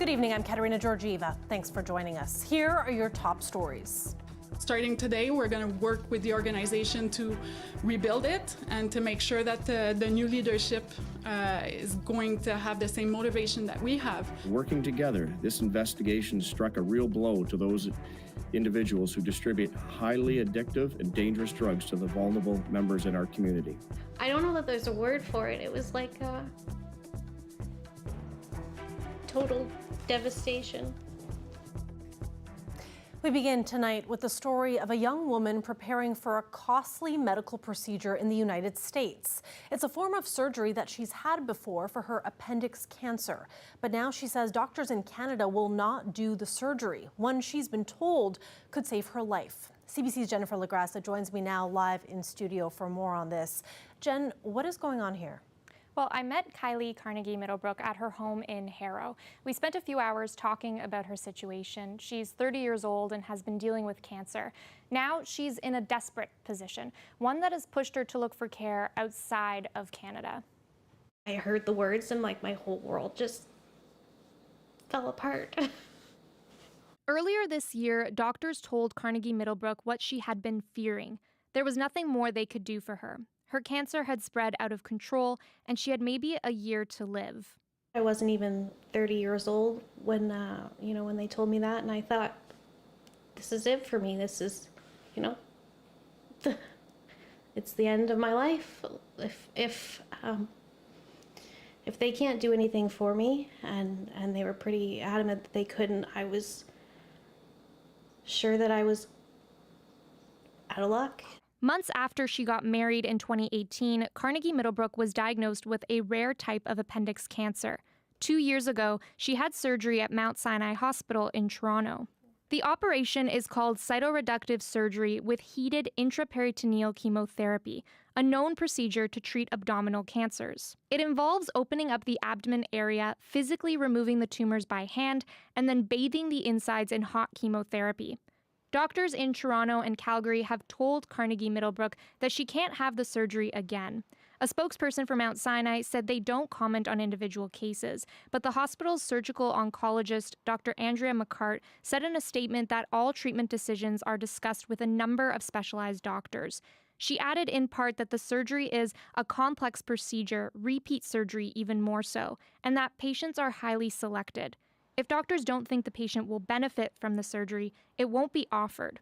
Good evening, I'm Katerina Georgieva. Thanks for joining us. Here are your top stories. Starting today, we're going to work with the organization to rebuild it and to make sure that the new leadership is going to have the same motivation that we have. Working together, this investigation struck a real blow to those individuals who distribute highly addictive and dangerous drugs to the vulnerable members in our community. I don't know that there's a word for it. It was like total devastation. We begin tonight with the story of a young woman preparing for a costly medical procedure in the United States. It's a form of surgery that she's had before for her appendix cancer. But now she says doctors in Canada will not do the surgery, one she's been told could save her life. CBC's Jennifer Lagrassa joins me now live in studio for more on this. Jen, what is going on here? Well, I met Kylie Carnegie Middlebrook at her home in Harrow. We spent a few hours talking about her situation. She's 30 years old and has been dealing with cancer. Now she's in a desperate position, one that has pushed her to look for care outside of Canada. I heard the words and like my whole world just fell apart. Earlier this year, doctors told Carnegie Middlebrook what she had been fearing. There was nothing more they could do for her. Her cancer had spread out of control, and she had maybe a year to live. I wasn't even 30 years old when, when they told me that, and I thought, this is it for me. This is, it's the end of my life. If they can't do anything for me, and they were pretty adamant that they couldn't, I was sure that I was out of luck. Months after she got married in 2018, Carnegie Middlebrook was diagnosed with a rare type of appendix cancer. 2 years ago, she had surgery at Mount Sinai Hospital in Toronto. The operation is called cytoreductive surgery with heated intraperitoneal chemotherapy, a known procedure to treat abdominal cancers. It involves opening up the abdomen area, physically removing the tumors by hand, and then bathing the insides in hot chemotherapy. Doctors in Toronto and Calgary have told Carnegie Middlebrook that she can't have the surgery again. A spokesperson for Mount Sinai said they don't comment on individual cases, but the hospital's surgical oncologist, Dr. Andrea McCart, said in a statement that all treatment decisions are discussed with a number of specialized doctors. She added in part that the surgery is a complex procedure, repeat surgery even more so, and that patients are highly selected. If doctors don't think the patient will benefit from the surgery, it won't be offered.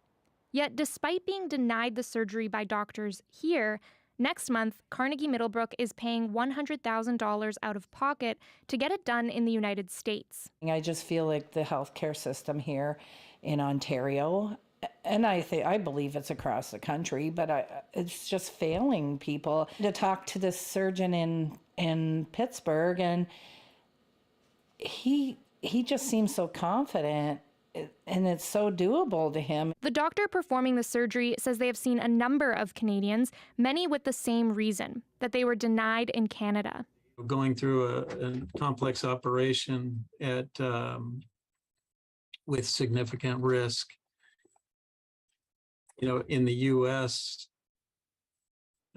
Yet, despite being denied the surgery by doctors here, next month, Carnegie Middlebrook is paying $100,000 out of pocket to get it done in the United States. I just feel like the healthcare system here in Ontario, and I believe it's across the country, but it's just failing people. To talk to this surgeon in Pittsburgh, and he just seems so confident, and it's so doable to him. The doctor performing the surgery says they have seen a number of Canadians, many with the same reason, that they were denied in Canada. Going through a complex operation with significant risk, in the U.S.,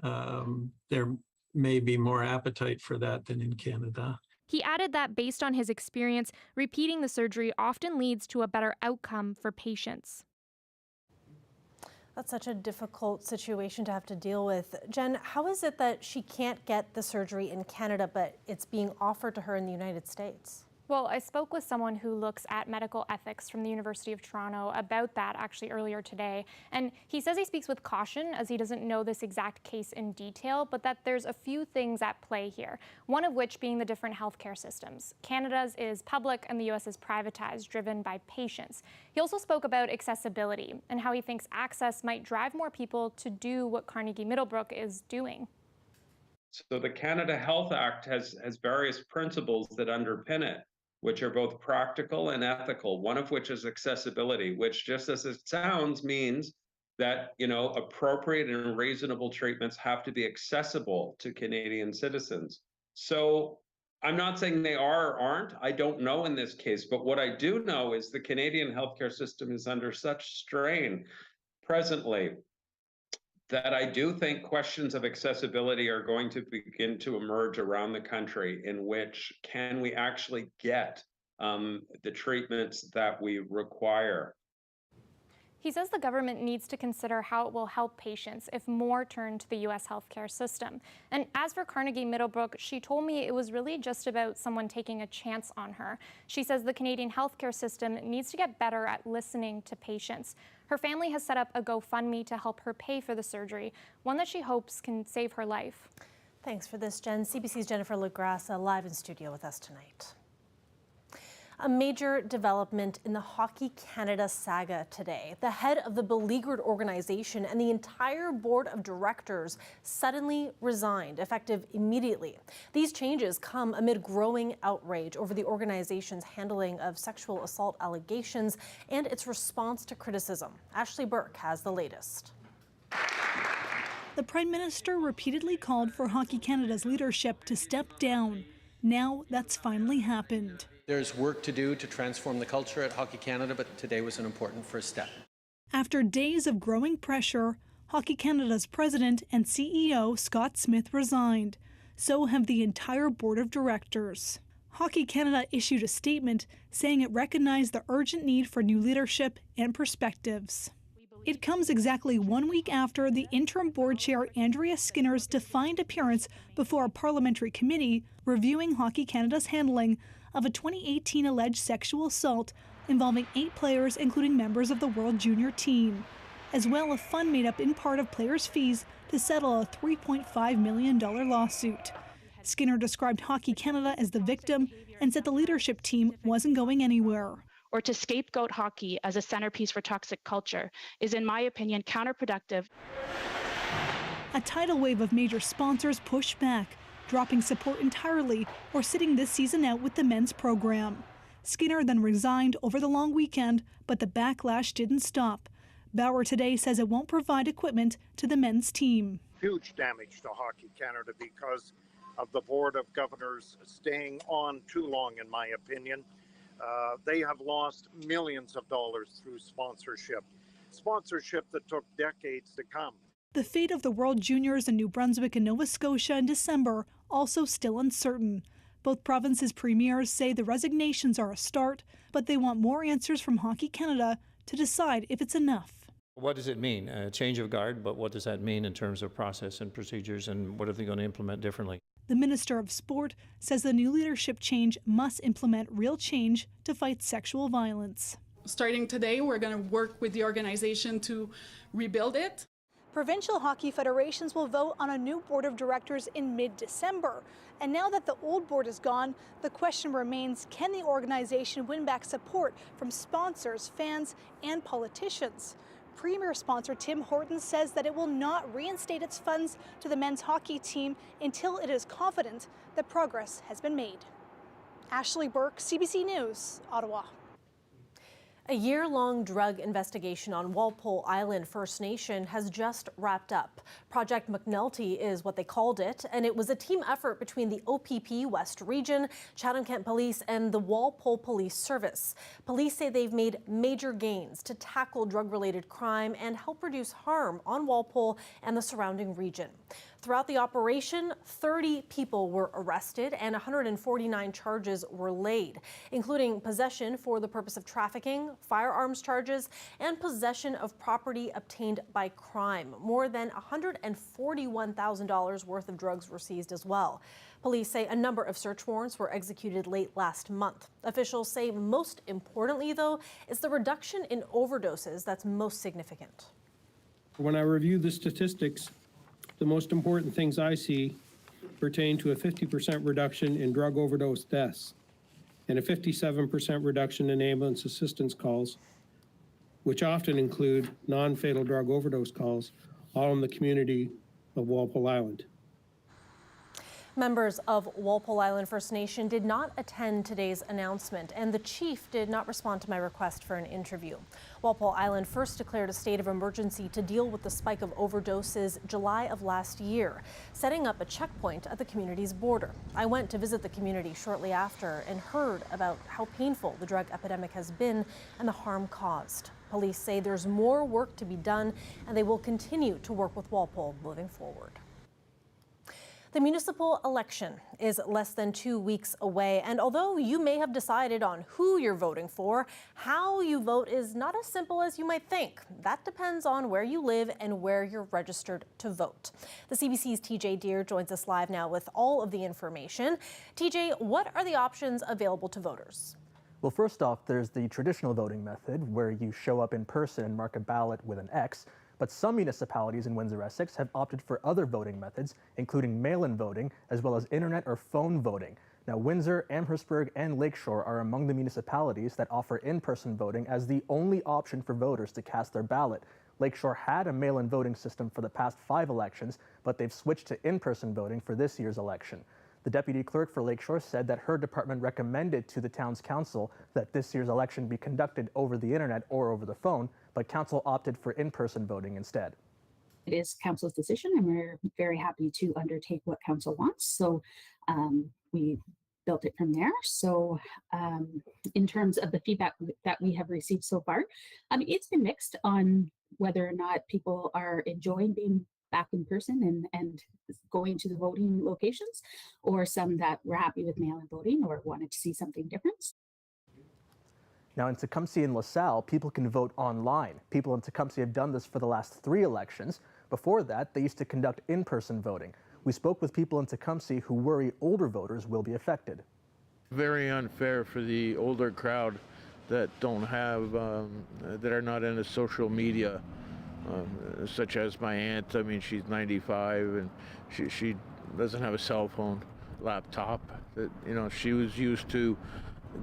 there may be more appetite for that than in Canada. He added that based on his experience, repeating the surgery often leads to a better outcome for patients. That's such a difficult situation to have to deal with. Jen, how is it that she can't get the surgery in Canada, but it's being offered to her in the United States? Well, I spoke with someone who looks at medical ethics from the University of Toronto about that actually earlier today. And he says he speaks with caution as he doesn't know this exact case in detail, but that there's a few things at play here, one of which being the different healthcare systems. Canada's is public and the US is privatized, driven by patients. He also spoke about accessibility and how he thinks access might drive more people to do what Carnegie Middlebrook is doing. So the Canada Health Act has various principles that underpin it, which are both practical and ethical, one of which is accessibility, which just as it sounds means that, appropriate and reasonable treatments have to be accessible to Canadian citizens. So I'm not saying they are or aren't. I don't know in this case, but what I do know is the Canadian healthcare system is under such strain presently that I do think questions of accessibility are going to begin to emerge around the country, in which can we actually get the treatments that we require. He says the government needs to consider how it will help patients if more turn to the U.S. healthcare system. And as for Carnegie Middlebrook, she told me it was really just about someone taking a chance on her. She says the Canadian healthcare system needs to get better at listening to patients. Her family has set up a GoFundMe to help her pay for the surgery, one that she hopes can save her life. Thanks for this, Jen. CBC's Jennifer LaGrassa live in studio with us tonight. A major development in the Hockey Canada saga today. The head of the beleaguered organization and the entire board of directors suddenly resigned, effective immediately. These changes come amid growing outrage over the organization's handling of sexual assault allegations and its response to criticism. Ashley Burke has the latest. The Prime Minister repeatedly called for Hockey Canada's leadership to step down. Now that's finally happened. There's work to do to transform the culture at Hockey Canada, but today was an important first step. After days of growing pressure, Hockey Canada's president and CEO, Scott Smith, resigned. So have the entire board of directors. Hockey Canada issued a statement saying it recognized the urgent need for new leadership and perspectives. It comes exactly 1 week after the interim board chair Andrea Skinner's defiant appearance before a parliamentary committee reviewing Hockey Canada's handling of a 2018 alleged sexual assault involving 8 players, including members of the World Junior team, as well a fund made up in part of players' fees to settle a $3.5 million lawsuit. Skinner described Hockey Canada as the victim and said the leadership team wasn't going anywhere. Or to scapegoat hockey as a centerpiece for toxic culture is, in my opinion, counterproductive. A tidal wave of major sponsors pushed back, dropping support entirely or sitting this season out with the men's program. Skinner then resigned over the long weekend, but the backlash didn't stop. Bauer today says it won't provide equipment to the men's team. Huge damage to Hockey Canada because of the Board of Governors staying on too long, in my opinion. They have lost millions of dollars through sponsorship that took decades to come. The fate of the World Juniors in New Brunswick and Nova Scotia in December also still uncertain. Both provinces' premiers say the resignations are a start, but they want more answers from Hockey Canada to decide if it's enough. What does it mean? A change of guard, but what does that mean in terms of process and procedures, and what are they going to implement differently? The Minister of Sport says the new leadership change must implement real change to fight sexual violence. Starting today, we're going to work with the organization to rebuild it. Provincial hockey federations will vote on a new board of directors in mid-December. And now that the old board is gone, the question remains, can the organization win back support from sponsors, fans, and politicians? Premier sponsor Tim Hortons says that it will not reinstate its funds to the men's hockey team until it is confident that progress has been made. Ashley Burke, CBC News, Ottawa. A year-long drug investigation on Walpole Island First Nation has just wrapped up. Project McNulty is what they called it, and it was a team effort between the OPP West Region, Chatham-Kent Police, and the Walpole Police Service. Police say they've made major gains to tackle drug-related crime and help reduce harm on Walpole and the surrounding region. Throughout the operation, 30 people were arrested and 149 charges were laid, including possession for the purpose of trafficking, firearms charges, and possession of property obtained by crime. More than $141,000 worth of drugs were seized as well. Police say a number of search warrants were executed late last month. Officials say most importantly, though, is the reduction in overdoses that's most significant. When I review the statistics, the most important things I see pertain to a 50% reduction in drug overdose deaths and a 57% reduction in ambulance assistance calls, which often include non-fatal drug overdose calls, all in the community of Walpole Island. Members of Walpole Island First Nation did not attend today's announcement, and the chief did not respond to my request for an interview. Walpole Island first declared a state of emergency to deal with the spike of overdoses July of last year, setting up a checkpoint at the community's border. I went to visit the community shortly after and heard about how painful the drug epidemic has been and the harm caused. Police say there's more work to be done, and they will continue to work with Walpole moving forward. The municipal election is less than 2 weeks away, and although you may have decided on who you're voting for, how you vote is not as simple as you might think. That depends on where you live and where you're registered to vote. The CBC's TJ Deer joins us live now with all of the information. TJ, what are the options available to voters? Well, first off, there's the traditional voting method where you show up in person and mark a ballot with an X. But some municipalities in Windsor-Essex have opted for other voting methods, including mail-in voting, as well as internet or phone voting. Now, Windsor, Amherstburg, and Lakeshore are among the municipalities that offer in-person voting as the only option for voters to cast their ballot. Lakeshore had a mail-in voting system for the past 5 elections, but they've switched to in-person voting for this year's election. The deputy clerk for Lakeshore said that her department recommended to the town's council that this year's election be conducted over the internet or over the phone, but council opted for in-person voting instead. It is council's decision, and we're very happy to undertake what council wants. So we built it from there. So in terms of the feedback that we have received so far, it's been mixed on whether or not people are enjoying being back in person and going to the voting locations, or some that were happy with mail-in voting or wanted to see something different. Now in Tecumseh and LaSalle, people can vote online. People in Tecumseh have done this for the last 3 elections. Before that, they used to conduct in-person voting. We spoke with people in Tecumseh who worry older voters will be affected. Very unfair for the older crowd that don't have, that are not into social media. Such as my aunt. I mean, she's 95 and she doesn't have a cell phone, laptop. She was used to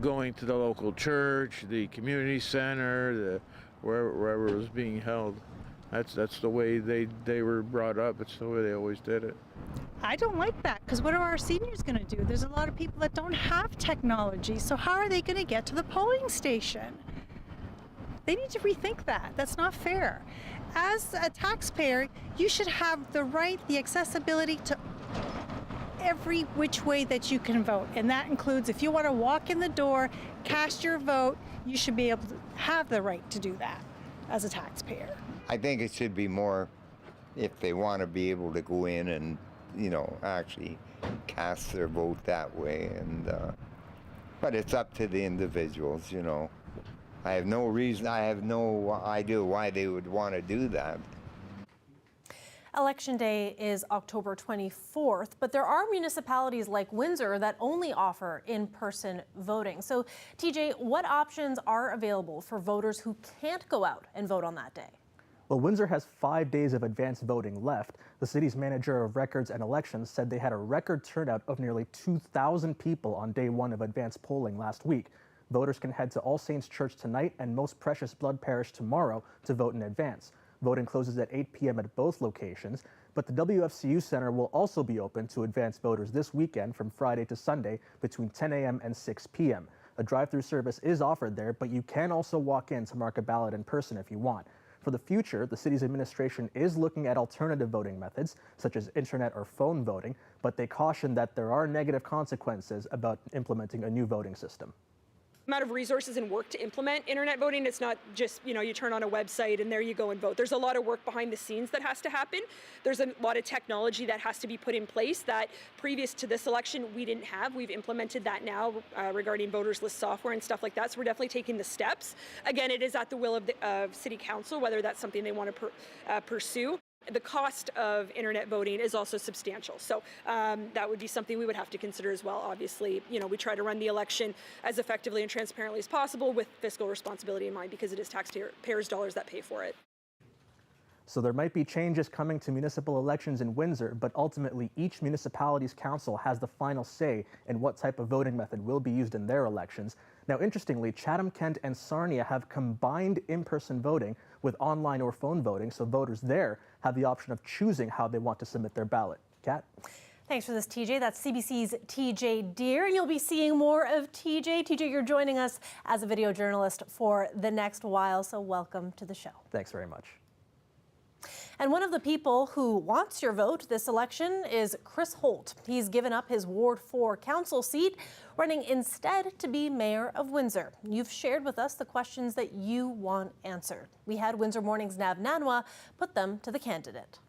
going to the local church, the community center, wherever it was being held. That's the way they were brought up. It's the way they always did it. I don't like that, because what are our seniors going to do? There's a lot of people that don't have technology, so how are they going to get to the polling station? They need to rethink that. That's not fair. As a taxpayer, you should have the right, the accessibility to every which way that you can vote. And that includes if you want to walk in the door, cast your vote, you should be able to have the right to do that as a taxpayer. I think it should be more if they want to be able to go in and, actually cast their vote that way. But it's up to the individuals, I have no idea why they would want to do that. Election Day is October 24th, but there are municipalities like Windsor that only offer in-person voting. So, TJ, what options are available for voters who can't go out and vote on that day? Well, Windsor has 5 days of advance voting left. The city's manager of records and elections said they had a record turnout of nearly 2,000 people on day 1 of advance polling last week. Voters can head to All Saints Church tonight and Most Precious Blood Parish tomorrow to vote in advance. Voting closes at 8 p.m. at both locations, but the WFCU Center will also be open to advance voters this weekend from Friday to Sunday between 10 a.m. and 6 p.m. A drive-through service is offered there, but you can also walk in to mark a ballot in person if you want. For the future, the city's administration is looking at alternative voting methods, such as internet or phone voting, but they caution that there are negative consequences about implementing a new voting system. Amount of resources and work to implement internet voting. It's not just, you turn on a website and there you go and vote. There's a lot of work behind the scenes that has to happen. There's a lot of technology that has to be put in place that previous to this election we didn't have. We've implemented that now regarding voters list software and stuff like that. So we're definitely taking the steps. Again, it is at the will of City Council whether that's something they want to pursue. The cost of internet voting is also substantial. So that would be something we would have to consider as well. Obviously, we try to run the election as effectively and transparently as possible with fiscal responsibility in mind because it is taxpayers' dollars that pay for it. So there might be changes coming to municipal elections in Windsor, but ultimately each municipality's council has the final say in what type of voting method will be used in their elections. Now, interestingly, Chatham, Kent, and Sarnia have combined in-person voting with online or phone voting, so voters there have the option of choosing how they want to submit their ballot. Kat? Thanks for this, TJ. That's CBC's TJ Deer, and you'll be seeing more of TJ. TJ, you're joining us as a video journalist for the next while, so welcome to the show. Thanks very much. And one of the people who wants your vote this election is Chris Holt. He's given up his Ward 4 council seat, running instead to be mayor of Windsor. You've shared with us the questions that you want answered. We had Windsor Morning's Nav Nanwa put them to the candidate.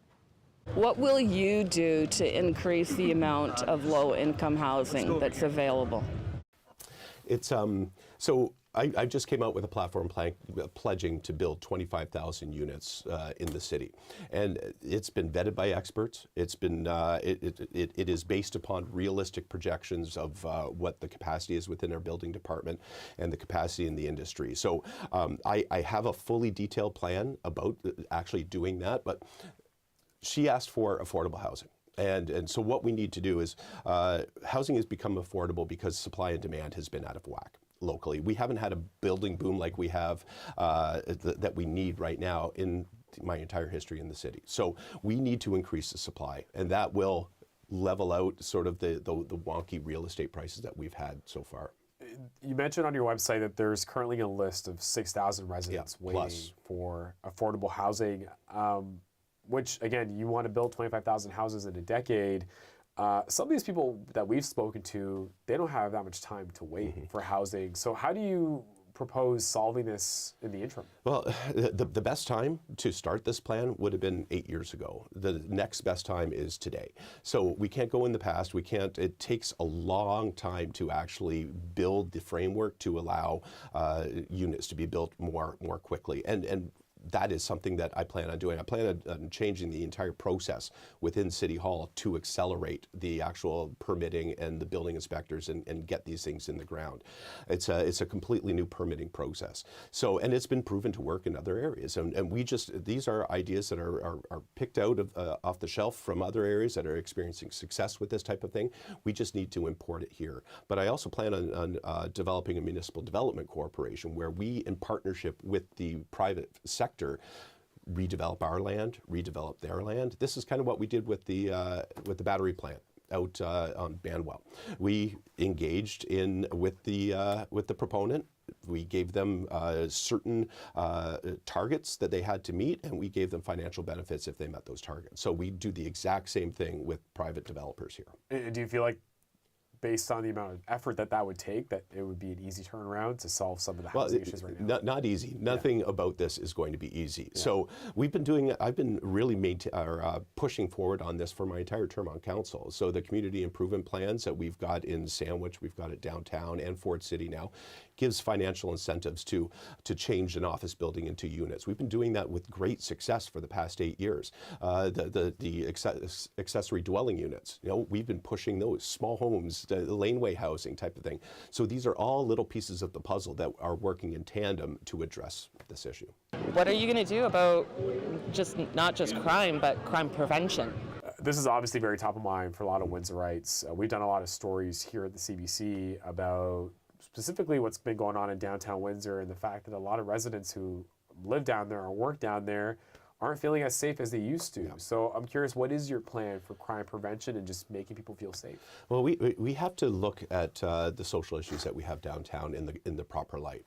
What will you do to increase the amount of low-income housing that's available? It's so I just came out with a platform pledging to build 25,000 units in the city, and it's been vetted by experts. It's been it is based upon realistic projections of what the capacity is within our building department and the capacity in the industry. So I have a fully detailed plan about actually doing that, but she asked for affordable housing. And so what we need to do is housing has become affordable because supply and demand has been out of whack locally. We haven't had a building boom like we have that we need right now in my entire history in the city. So we need to increase the supply, and that will level out sort of the wonky real estate prices that we've had so far. You mentioned on your website that there's currently a list of 6,000 residents waiting for affordable housing, which, again, you want to build 25,000 houses in a decade. Some of these people that we've spoken to, they don't have that much time to wait for housing. So how do you propose solving this in the interim? Well, the best time to start this plan would have been 8 years ago. The next best time is today. So we can't go in the past. We can't. It takes a long time to actually build the framework to allow units to be built more quickly. And that is something that I plan on doing. I plan on changing the entire process within City Hall to accelerate the actual permitting and the building inspectors and get these things in the ground. It's a completely new permitting process. So, and it's been proven to work in other areas. And we just, these are ideas that are picked out of off the shelf from other areas that are experiencing success with this type of thing. We just need to import it here. But I also plan on developing a municipal development corporation where we, in partnership with the private sector, redevelop our land, redevelop their land. This is kind of what we did with the battery plant out on Banwell. We engaged with the proponent. We gave them certain targets that they had to meet, and we gave them financial benefits if they met those targets. So we do the exact same thing with private developers here. And do you feel like, based on the amount of effort that would take, that it would be an easy turnaround to solve some of the housing issues right now? Not easy. Nothing about this is going to be easy. Yeah. So we've been doing, I've been really pushing forward on this for my entire term on council. So the community improvement plans that we've got in Sandwich, we've got it downtown and Fort City now, gives financial incentives to change an office building into units. We've been doing that with great success for the past 8 years. The accessory dwelling units, we've been pushing those small homes, the laneway housing type of thing. So these are all little pieces of the puzzle that are working in tandem to address this issue. What are you going to do about not just crime, but crime prevention? This is obviously very top of mind for a lot of Windsorites. We've done a lot of stories here at the CBC about specifically what's been going on in downtown Windsor and the fact that a lot of residents who live down there or work down there aren't feeling as safe as they used to. Yeah. So I'm curious, what is your plan for crime prevention and just making people feel safe? Well, we have to look at the social issues that we have downtown in the proper light.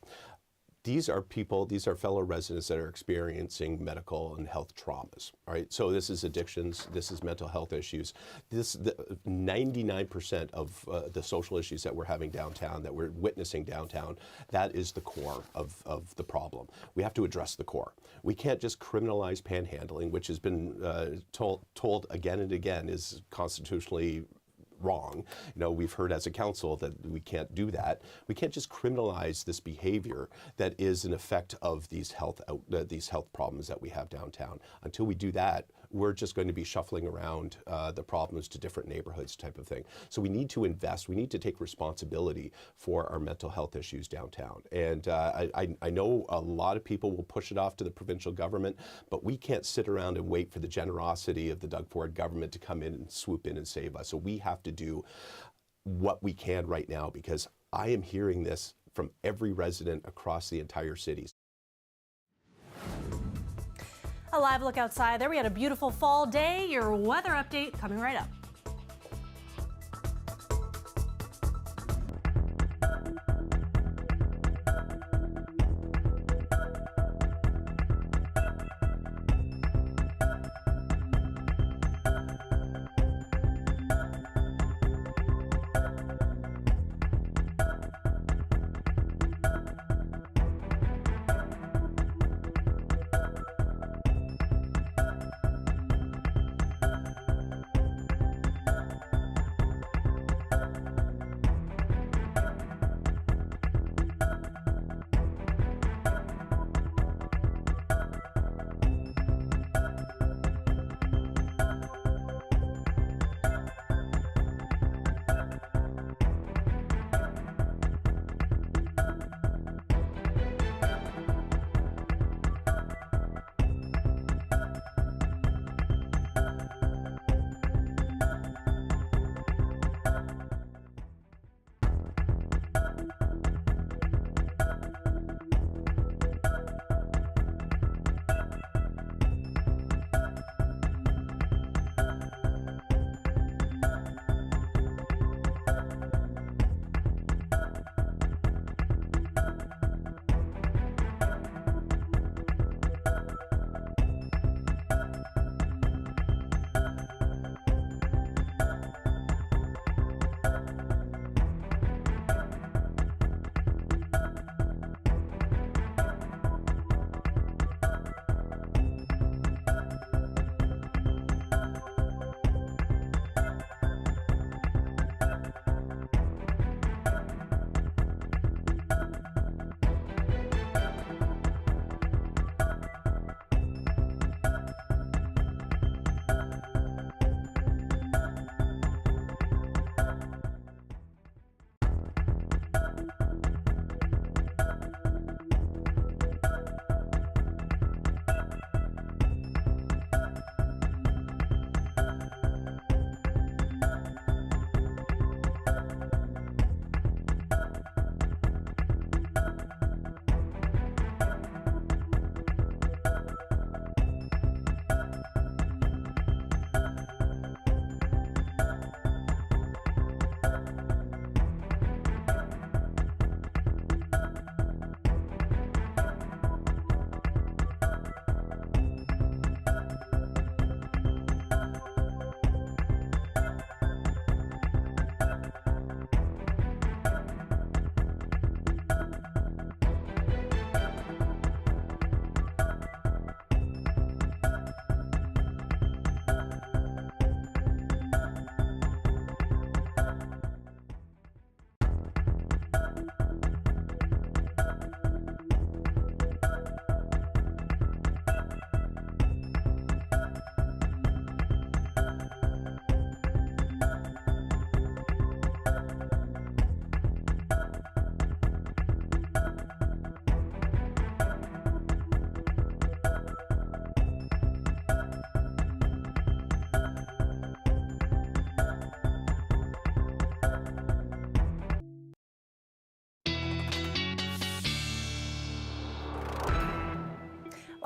These are people, these are fellow residents that are experiencing medical and health traumas, right? So this is addictions, this is mental health issues. 99% of the social issues that we're having downtown, that we're witnessing downtown, that is the core of the problem. We have to address the core. We can't just criminalize panhandling, which has been told again and again is constitutionally wrong. We've heard as a council that we can't do that. We can't just criminalize this behavior that is an effect of these health problems that we have downtown. Until we do that, we're just going to be shuffling around the problems to different neighborhoods type of thing. So we need to invest. We need to take responsibility for our mental health issues downtown. And I know a lot of people will push it off to the provincial government, but we can't sit around and wait for the generosity of the Doug Ford government to come in and swoop in and save us. So we have to do what we can right now, because I am hearing this from every resident across the entire city. A live look outside there. We had a beautiful fall day. Your weather update coming right up.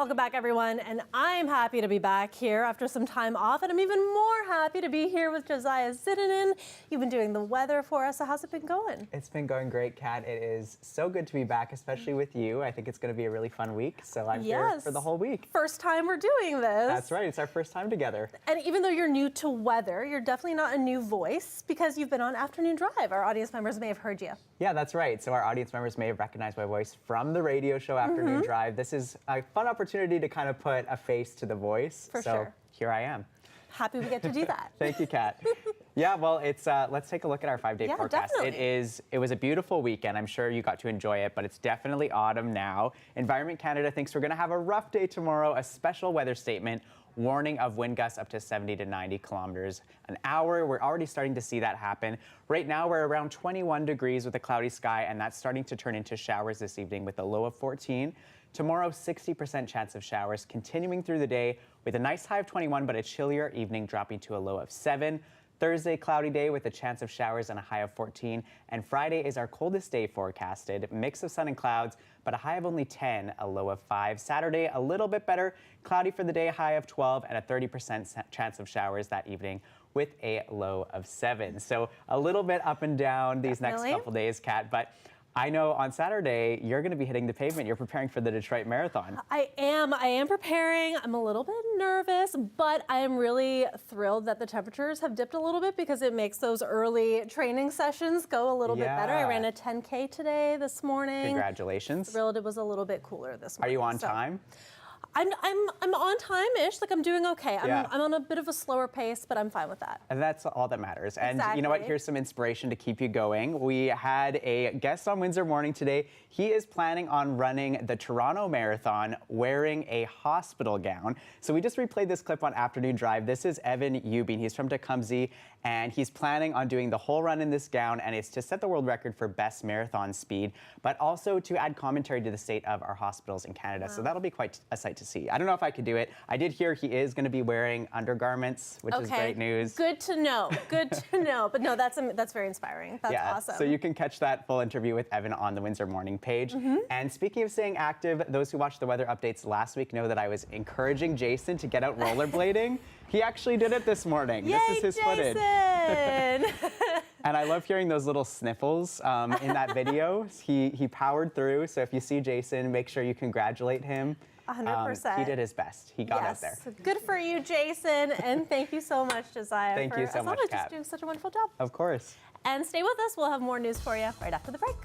Welcome back, everyone, and I'm happy to be back here after some time off, and I'm even more happy to be here with Josiah Zitinen. You've been doing the weather for us, so how's it been going? It's been going great, Kat. It is so good to be back, especially with you. I think it's going to be a really fun week, so I'm here for the whole week. First time we're doing this. That's right, it's our first time together. And even though you're new to weather, you're definitely not a new voice because you've been on Afternoon Drive. Our audience members may have heard you. Yeah, that's right. So our audience members may have recognized my voice from the radio show Afternoon Drive. This is a fun opportunity to kind of put a face to the voice. For so sure. Here I am. Happy we get to do that. Thank you, Kat. Yeah, well, it's let's take a look at our 5-day forecast. Definitely. It was a beautiful weekend. I'm sure you got to enjoy it, but it's definitely autumn now. Environment Canada thinks we're going to have a rough day tomorrow. A special weather statement warning of wind gusts up to 70 to 90 kilometers an hour. We're already starting to see that happen. Right now, we're around 21 degrees with a cloudy sky, and that's starting to turn into showers this evening with a low of 14. Tomorrow, 60% chance of showers continuing through the day with a nice high of 21, but a chillier evening dropping to a low of 7. Thursday, cloudy day with a chance of showers and a high of 14. And Friday is our coldest day forecasted. Mix of sun and clouds, but a high of only 10, a low of 5. Saturday, a little bit better. Cloudy for the day, high of 12, and a 30% chance of showers that evening with a low of 7. So a little bit up and down these next couple days, Kat, but I know on Saturday, you're going to be hitting the pavement. You're preparing for the Detroit Marathon. I am preparing. I'm a little bit nervous, but I am really thrilled that the temperatures have dipped a little bit because it makes those early training sessions go a little bit better. I ran a 10K today this morning. Congratulations. Thrilled it was a little bit cooler this morning. Are you on time? I'm on time-ish, like I'm doing okay. Yeah. I'm on a bit of a slower pace, but I'm fine with that. And that's all that matters. And Exactly. you know what? Here's some inspiration to keep you going. We had a guest on Windsor Morning today. He is planning on running the Toronto Marathon wearing a hospital gown. So we just replayed this clip on Afternoon Drive. This is Evan Eubing. He's from Tecumseh, and he's planning on doing the whole run in this gown, and it's to set the world record for best marathon speed, but also to add commentary to the state of our hospitals in Canada. So that'll be quite a sight to see. I don't know if I could do it. I did hear he is going to be wearing undergarments, which is great news. Good to know. Good to know. But no, that's very inspiring. That's awesome. So you can catch that full interview with Evan on the Windsor Morning page. And speaking of staying active, those who watched the weather updates last week know that I was encouraging Jason to get out rollerblading. He actually did it this morning. Yay, this is his Jason! footage. And I love hearing those little sniffles in that video. He powered through. So if you see Jason, make sure you congratulate him. 100%. He did his best. He got out there. Good for you, Jason. And thank you so much, Josiah. Thank you so much, Kat. Just doing such a wonderful job. Of course. And stay with us. We'll have more news for you right after the break.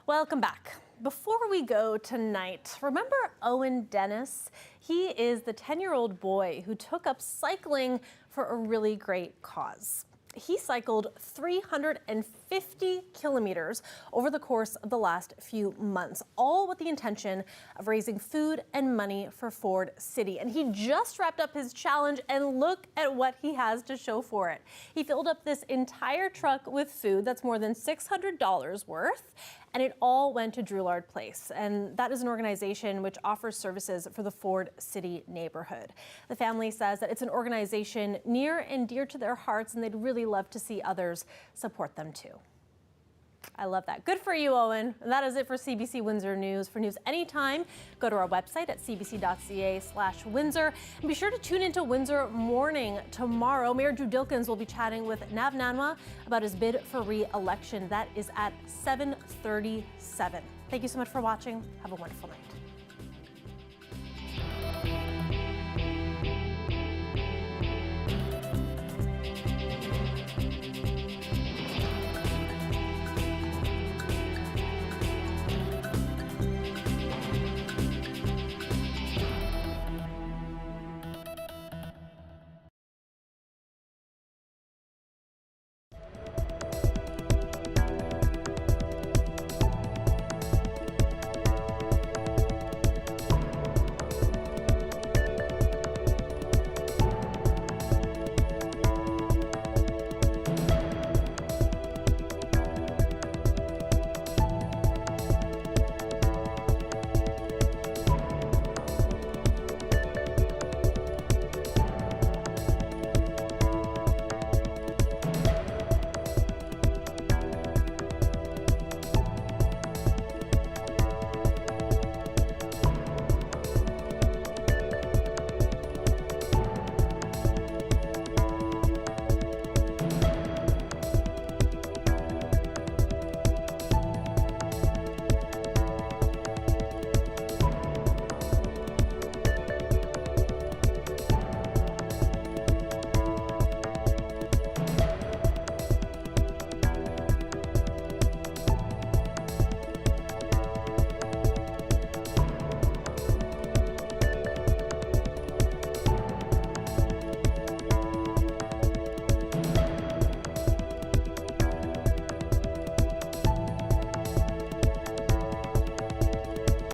Welcome back. Before we go tonight, remember Owen Dennis? He is the 10-year-old boy who took up cycling for a really great cause. He cycled 350 kilometers over the course of the last few months, all with the intention of raising food and money for Ford City. And he just wrapped up his challenge, and look at what he has to show for it. He filled up this entire truck with food that's more than $600 worth, and it all went to Drouillard Place. And that is an organization which offers services for the Ford City neighborhood. The family says that it's an organization near and dear to their hearts, and they'd really love to see others support them too. I love that. Good for you, Owen. And that is it for CBC Windsor News. For news anytime, go to our website at cbc.ca/Windsor. And be sure to tune into Windsor Morning tomorrow. Mayor Drew Dilkins will be chatting with Nav Nanwa about his bid for re-election. That is at 7:37. Thank you so much for watching. Have a wonderful night.